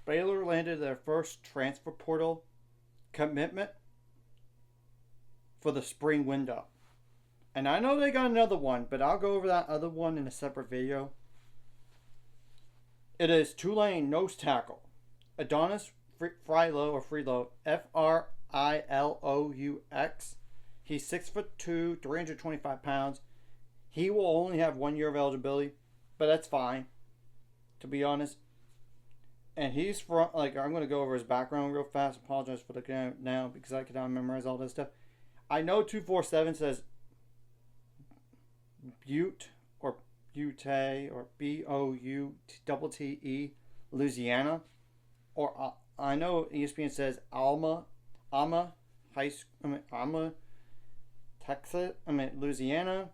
Baylor landed their first transfer portal commitment for the spring window. And I know they got another one, but I'll go over that other one in a separate video. It is Tulane nose tackle Adonis Friloux, F-R-I-L-O-U-X. He's 6'2", 325 pounds. He will only have 1 year of eligibility, but that's fine, to be honest. And he's from, like, I'm going to go over his background real fast. Apologize for looking at it now because I cannot memorize all this stuff. I know 247 says Butte or Butte or B-O-U-T-T-E, Louisiana. Or I know ESPN says Alma High School, Texas, Louisiana.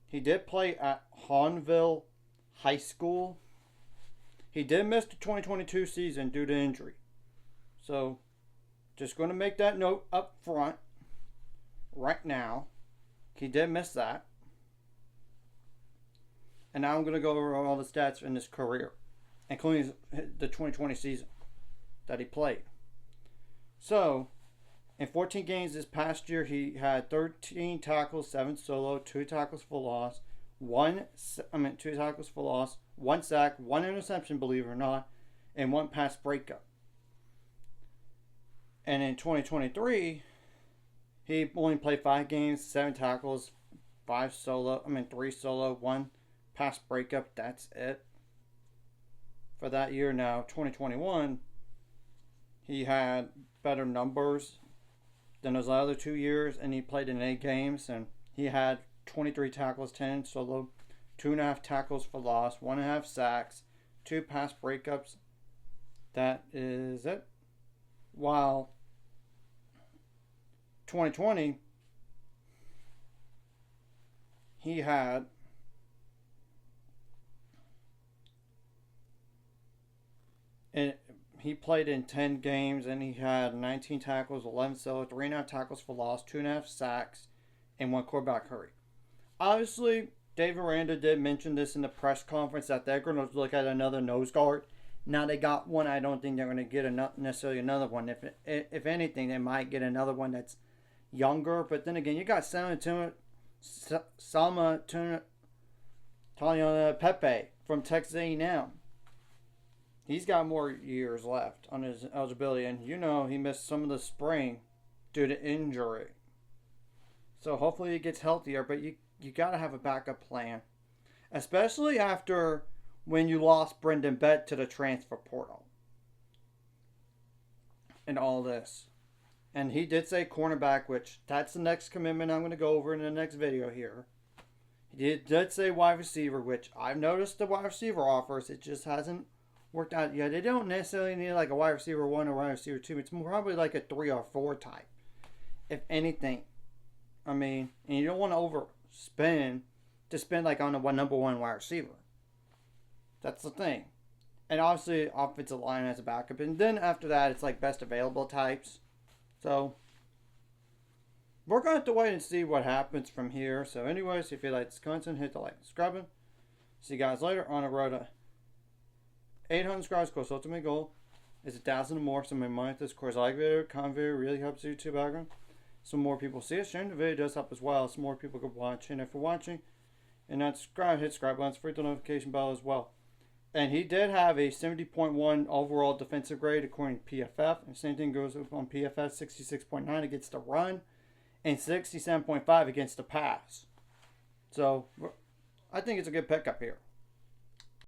He did play at Hahnville High School. He did miss the 2022 season due to injury. So, just going to make that note up front right now. He did miss that. And now I'm going to go over all the stats in his career, including the 2020 season that he played. So, in 14 games this past year, he had 13 tackles, 7 solo, 2 tackles for loss, 2 tackles for loss, 1 sack, 1 interception, believe it or not, and 1 pass breakup. And in 2023, he only played 5 games, 7 tackles, 3 solo, 1 pass breakup. That's it for that year. Now, 2021, he had better numbers than those other 2 years, and he played in 8 games, and he had 23 tackles, 10 solo, 2.5 tackles for loss, 1.5 sacks, 2 pass breakups. That is it. While 2020, he had he played in 10 games and he had 19 tackles, 11 solo, 3.5 tackles for loss, 2.5 sacks, and 1 quarterback hurry. Obviously, Dave Aranda did mention this in the press conference that they're going to look at another nose guard. Now they got one. I don't think they're going to get necessarily another one. If anything, they might get another one that's younger. But then again, you got Salma Pepe from Texas A&M. He's got more years left on his eligibility, and he missed some of the spring due to injury. So hopefully he gets healthier, but you got to have a backup plan, especially after when you lost Brendan Bett to the transfer portal and all this. And he did say cornerback, which that's the next commitment I'm going to go over in the next video here. He did say wide receiver, which I've noticed the wide receiver offers. It just hasn't worked out yet. They don't necessarily need like a wide receiver 1 or wide receiver 2. It's probably like a 3 or 4 type, if anything. And you don't want to overspend to spend like on a number 1 wide receiver. That's the thing. And obviously, offensive line as a backup. And then after that, it's like best available types. So, we're going to have to wait and see what happens from here. So anyways, if you like this content, hit the like and subscribe button. See you guys later on the road to 800 subscribers. Of course, ultimate goal is 1,000 or more. So my mind this course like video, comment video really helps YouTube algorithm. So more people see it. Sharing the video does help as well. So more people can watch. And if you're watching and not subscribed, hit subscribe button. Free the notification bell as well. And he did have a 70.1 overall defensive grade according to PFF. And same thing goes up on PFF, 66.9 against the run and 67.5 against the pass. So I think it's a good pickup here.